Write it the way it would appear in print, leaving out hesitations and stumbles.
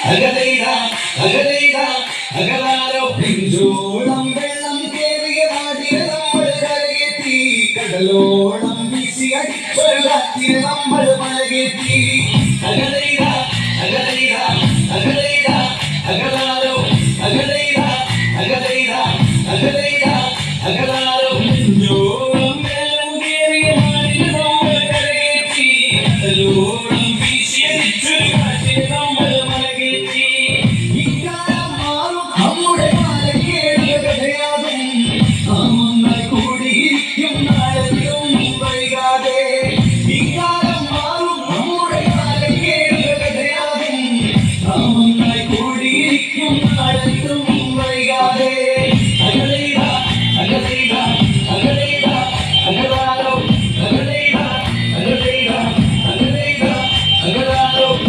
അകലൈതാ അകലൈതാ അകലാരോ പിഞ്ചോളം വെള്ളം കേറിയ നാടിനെ നമ്മൾ കരകെത്തി കടലോളം വീശി അടിച്ചൊരു കാറ്റിനെ നമ്മൾ മലകെത്തി അകലൈതാ അകലൈതാ അകലൈതാ അകലാരോ അകലൈതാ അകലൈതാ അകലൈതാ അകലാരോ പിഞ്ചോളം വെള്ളം കേറിയ നാടിനെ നമ്മൾ കരകെത്തി കടലോളം വീശി അടിച്ചൊരു കാറ്റിനെ നമ്മൾ Agadalo, Agadalo, Agadalo, Agadalo, Agadalo, Agadalo,